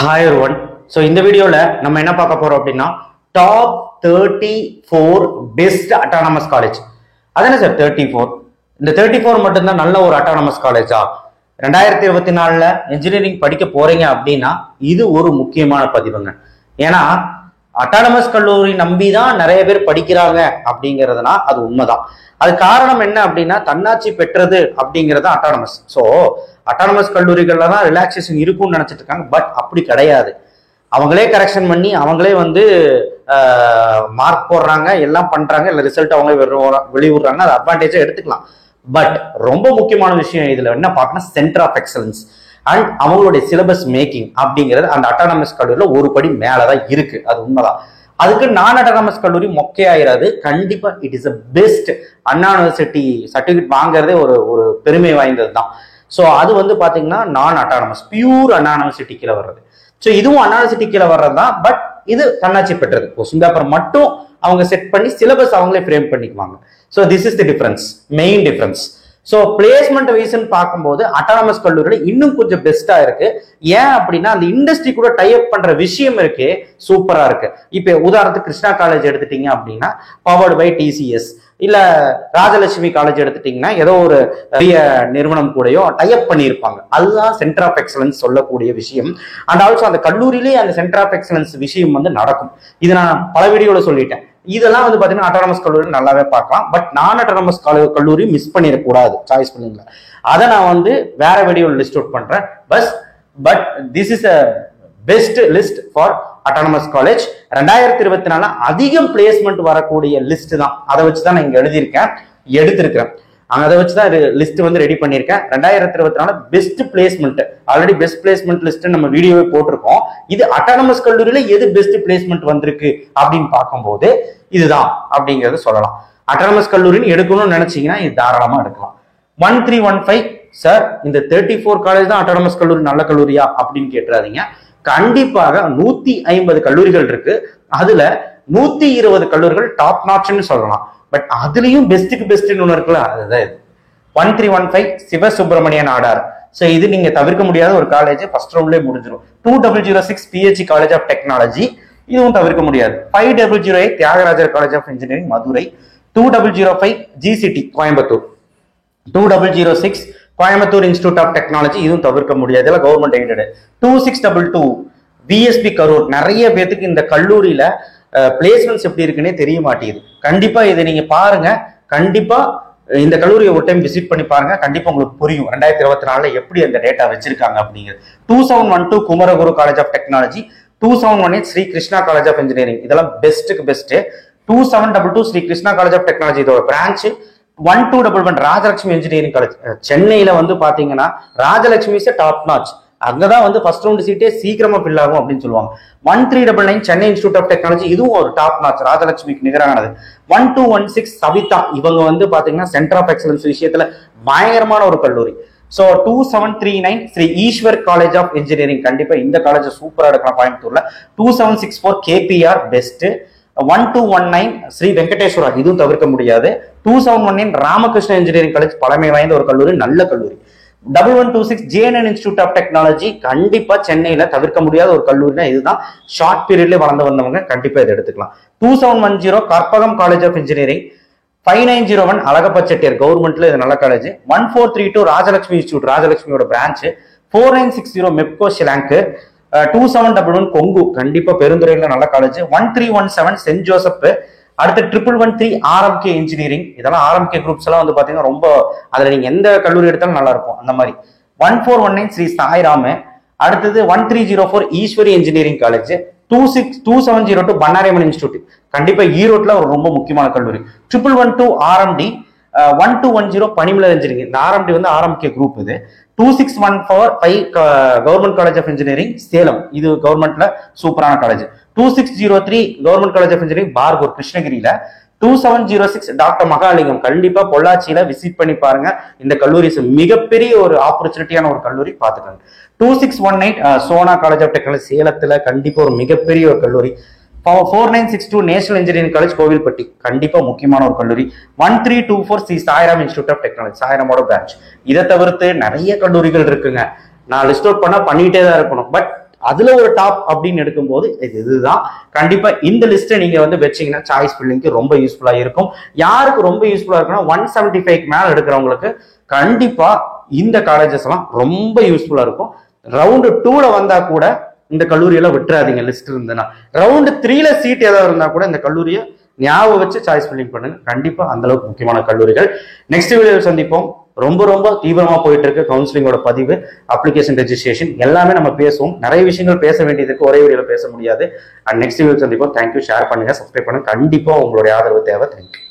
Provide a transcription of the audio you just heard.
Hi everyone. So in the video நம்ம என்ன பார்க்க போறோம் அப்படின்னா top 34 best autonomous college. அதானே சார் 34. இந்த 34 மட்டும்தான் நல்ல ஒரு autonomous காலேஜா? 2024ல இன்ஜினியரிங் படிக்க போறீங்க அப்படின்னா இது ஒரு முக்கியமான பதிவுங்க. ஏன்னா அட்டானமஸ் கல்லூரி நம்பிதான் நிறைய பேர் படிக்கிறாங்க அப்படிங்கிறதுனா அது உண்மைதான். அது காரணம் என்ன அப்படின்னா தன்னாட்சி பெற்றது அப்படிங்கிறது அட்டானமஸ். ஸோ அட்டானமஸ் கல்லூரிகள்ல தான் ரிலாக்ஸேஷன் இருக்கும்னு நினைச்சிட்டு இருக்காங்க. பட் அப்படி கிடையாது. அவங்களே கரெக்ஷன் பண்ணி அவங்களே மார்க் போடுறாங்க, எல்லாம் பண்றாங்க, இல்லை ரிசல்ட் அவங்களே வெளியிடுறாங்க. அது அட்வான்டேஜா எடுத்துக்கலாம். பட் ரொம்ப முக்கியமான விஷயம் இதுல என்ன பார்க்கணும், சென்டர் ஆஃப் எக்ஸலன்ஸ் அண்ட் அவங்களுடைய சிலபஸ் மேக்கிங் அப்படிங்கிறது அந்த அட்டானமஸ் கல்லூரியில ஒரு படி மேலதான் இருக்கு. அது உண்மைதான். அதுக்கு நான் அட்டானமஸ் கல்லூரி மொக்கையாயிராது. கண்டிப்பா it is a best Anna university certificate வாங்குறதே ஒரு பெருமை வாய்ந்தது தான். ஸோ அது பாத்தீங்கன்னா நான் அட்டானமஸ் பியூர் அண்ணா யூனிவர்சிட்டி கீழே வர்றது. ஸோ இதுவும் அண்ணா யூனிவர்சிட்டி கீழே வர்றது தான். பட் இது தன்னாட்சி பெற்றது. கொஸ்டின் பேப்பர் மட்டும் அவங்க செட் பண்ணி சிலபஸ் அவங்களே ஃப்ரேம் பண்ணிக்குவாங்க. So this is the difference, main difference. So placement வைஸ்ன்னு பார்க்கும்போது அட்டானமஸ் கல்லூரியில இன்னும் கொஞ்சம் பெஸ்டா இருக்கு. ஏன் அப்படின்னா அந்த இண்டஸ்ட்ரி கூட டைப் பண்ற விஷயம் இருக்கு, சூப்பரா இருக்கு. இப்ப உதாரணத்துக்கு கிருஷ்ணா காலேஜ் எடுத்துட்டீங்க அப்படின்னா பவர்டு பை டிசிஎஸ், இல்ல ராஜலட்சுமி காலேஜ் எடுத்துட்டீங்கன்னா ஏதோ ஒரு பெரிய நிறுவனம் கூடயோ டைப் பண்ணியிருப்பாங்க. அதுதான் சென்டர் ஆஃப் எக்ஸலன்ஸ் சொல்லக்கூடிய விஷயம். அண்ட் ஆல்சோ அந்த கல்லூரியிலேயே அந்த சென்டர் ஆஃப் எக்ஸலன்ஸ் விஷயம் நடக்கும். இது நான் பல வீடியோல சொல்லிட்டேன். இதெல்லாம் பாத்தீங்கன்னா அட்டானமஸ் கல்லூரி நல்லாவே பார்க்கலாம். பட் நான் அட்டானமஸ் கல்லூரி மிஸ் பண்ணிடக்கூடாது, சாய்ஸ் பண்ணுங்க. அதை நான் வேற வீடியோல லிஸ்ட் அவுட் பண்றேன். But this is a best list for autonomous college. 2024 அதிகம் பிளேஸ்மெண்ட் வரக்கூடிய லிஸ்ட் தான். அதை வச்சுதான் நான் இங்க எடுத்திருக்கேன். அதை வச்சுதான் லிஸ்ட் ரெடி பண்ணியிருக்கேன். 2024 best placement, already best placement list நம்ம வீடியோவே போட்டிருக்கோம். இது அட்டானமஸ் கல்லூரியில எது பெஸ்ட் பிளேஸ்மெண்ட் வந்திருக்கு அப்படின்னு பார்க்கும்போது இதுதான் அப்படிங்கறத சொல்லலாம். அட்டானமஸ் கல்லூரின்னு எடுக்கணும்னு நினைச்சீங்கன்னா இது தாராளமா எடுக்கலாம். 1315 சார், இந்த 34 காலேஜ் தான் அட்டானமஸ் கல்லூரி நல்ல கல்லூரியா அப்படின்னு கேட்டுறாதீங்க. கண்டிப்பாக 150 கல்லூரிகள் இருக்கு. அதுல 120 கல்லூரிகள் டாப் நாட்ச்னு சொல்லலாம். பட் அதுலயும் பெஸ்ட்டுக்கு பெஸ்ட்னு ஒன்று இருக்குல்ல, அதுதான் இது. 1315 சிவசுப்பிரமணிய நாடார். ஸோ இது நீங்க தவிர்க்க முடியாத ஒரு காலேஜ். ஃபர்ஸ்ட் ரவுண்ட்லேயே முடிஞ்சிடும். 2006 பிஹெச்சி காலேஜ் ஆஃப் டெக்னாலஜி, இதுவும் தவிர்க்க முடியாது. 5008 Thiyagarajar college of engineering Madurai. 2005 GCT Coimbatore. 2006 Coimbatore institute of technology, இதுவும் தவிர்க்க முடியாது, இதெல்லாம் கவர்மெண்ட் எய்டட். 2622 விஎஸ்பி கரூர். நிறைய பேருக்கு இந்த கல்லூரியில பிளேஸ்மெண்ட்ஸ் எப்படி இருக்குன்னே தெரிய மாட்டேங்குது. கண்டிப்பா இதை நீங்க பாருங்க. கண்டிப்பா இந்த கல்லூரியை ஒரு டைம் விசிட் பண்ணி பாருங்க. கண்டிப்பா உங்களுக்கு புரியும் 2024 எப்படி அந்த டேட்டா வச்சிருக்காங்க அப்படிங்கிறது. 2712 Kumaraguru college of technology. 2718 Sri Krishna college of engineering. இதெல்லாம் பெஸ்ட்டுக்கு best. 2722 Sri Krishna college of technology, இதோட பிரான்ச். 1211 Rajalakshmi engineering college. சென்னையில பாத்தீங்கன்னா ராஜலட்சுமி டாப் நாச். அங்கதான் ஃபர்ஸ்ட் ரவுண்ட் சீட்டே சீக்கிரமா ஃபில் ஆகும் அப்படின்னு சொல்லுவாங்க. 1399 சென்னை இன்ஸ்டிடியூட் ஆஃப் டெக்னாலஜி, இதுவும் ஒரு டாப் நாச், ராஜலட்சுமிக்கு நிகரானது. 1216 சவிதா, இவங்க பாத்தீங்கன்னா சென்டர் ஆஃப் எக்ஸலன்ஸ் விஷயத்துல பயங்கரமான ஒரு கல்லூரி. So 2739 Sri Eshwar college of engineering. கண்டிப்பா இந்த காலேஜ் சூப்பரா எடுக்கலாம் கோயம்புத்தூர்ல. 2764 கேபிஆர் பெஸ்ட். 1219 ஸ்ரீ வெங்கடேஸ்வரா, இதுவும் தவிர்க்க முடியாது. 2719 ராமகிருஷ்ண இன்ஜினியரிங் காலேஜ், பழமை வாய்ந்த ஒரு கல்லூரி, நல்ல கல்லூரி. 1126 ஜேஎன்என் இன்ஸ்டிடியூட் ஆஃப் டெக்னாலஜி, கண்டிப்பா சென்னையில தவிர்க்க முடியாத ஒரு கல்லூரினா இதுதான். ஷார்ட் பீரியட்ல வளர்ந்து வந்தவங்க கண்டிப்பா இதை எடுத்துக்கலாம். 2710 Karpagam college of engineering. 5901 Alagappa Chettiar கவர்மெண்ட்ல இது நல்ல காலேஜ். 1432 ராஜலட்சுமி இன்ஸ்டியூட், ராஜலட்சுமியோட பிரான்ச். 4960 மெப்கோ ஷிலாங்க். 2711 கொங்கு, கண்டிப்பா பெருந்துறையில நல்ல காலேஜ். 1317 saint Joseph. அடுத்து 1113 ஆர்எம்கே இன்ஜினியரிங். இதெல்லாம் ஆர்எம்கே குரூப்ஸ் எல்லாம் பாத்தீங்கன்னா ரொம்ப, அதுல நீங்க எந்த கல்லூரி எடுத்தாலும் நல்லா இருக்கும் அந்த மாதிரி. 1419 ஸ்ரீ சாய்ராம். அடுத்தது 1304 Easwari engineering college. 2702 Bannariamman institute, கண்டிப்பா ஈரோட்ல ஒரு ரொம்ப முக்கியமான கல்லூரி. 1112 ஆர்எம்டி. 1210 பனிமலர் இன்ஜினியரிங். இந்த ஆர்எம்டி ஆர்எம்கே குரூப். இது 2614 government college of engineering Salem, இது கவர்மெண்ட்ல சூப்பரான college. 2603 government college of engineering Bargur கிருஷ்ணகிரியில. 2706 டாக்டர் மகாலிங்கம், கண்டிப்பா பொள்ளாச்சியில விசிட் பண்ணி பாருங்க. இந்த கல்லூரி மிகப்பெரிய ஒரு ஆப்பர்ச்சுனிட்டியான ஒரு கல்லூரி, பாத்துக்கோங்க. 2618 சோனா காலேஜ் ஆஃப் டெக்னாலஜி சேலத்துல, கண்டிப்பா ஒரு மிகப்பெரிய ஒரு கல்லூரி. 4962 நேஷனல் இன்ஜினியரிங் காலேஜ் கோவில்பட்டி, கண்டிப்பா முக்கியமான ஒரு கல்லூரி. 1324 Sri Sairam institute of technology, சாய்ராமோட பிரான்ச். இதை தவிர்த்து நிறைய கல்லூரிகள் இருக்குங்க. நான் லிஸ்ட் அவுட் பண்ணா பண்ணிட்டே தான் இருக்கணும். பட் அதுல ஒரு டாப் அப்படின்னு எடுக்கும்போது இதுதான். கண்டிப்பா இந்த லிஸ்ட்டை நீங்க வந்து வச்சீங்கன்னா சாய்ஸ் ஃபில்லிங்க்கு ரொம்ப யூஸ்ஃபுல்லா இருக்கும். யாருக்கு ரொம்ப யூஸ்ஃபுல்லா இருக்குன்னா 175 மேல எடுக்கிறவங்களுக்கு கண்டிப்பா இந்த காலேஜஸ் எல்லாம் ரொம்ப யூஸ்ஃபுல்லா இருக்கும். ரவுண்டு 2ல வந்தா கூட இந்த கல்லூரியெல்லாம் விட்டுறாதீங்க லிஸ்ட் இருந்ததுன்னா. ரவுண்டு 3ல சீட் ஏதாவது இருந்தா கூட இந்த கல்லூரியை ஞாபகம் வச்சு சாய்ஸ் ஃபில்லிங் பண்ணுங்க. கண்டிப்பா அந்த அளவுக்கு முக்கியமான கல்லூரிகள். நெக்ஸ்ட் வீடியோவில் சந்திப்போம். ரொம்ப ரொம்ப தீவிரமா போயிட்டு இருக்கு கவுன்சிலிங்கோட பதிவு, அப்ளிகேஷன் ரெஜிஸ்ட்ரேஷன் எல்லாமே நம்ம பேசுவோம். நிறைய விஷயங்கள் பேச வேண்டியது இருக்கு, ஒரே வீடியோல பேச முடியாது. அண்ட் நெக்ஸ்ட் வீடியோ சந்திப்போம். தேங்க்யூ. ஷேர் பண்ணுங்க, சப்ஸ்கிரைப் பண்ணுங்க. கண்டிப்பா உங்களுடைய ஆதரவு தேவை. தேங்க்யூ.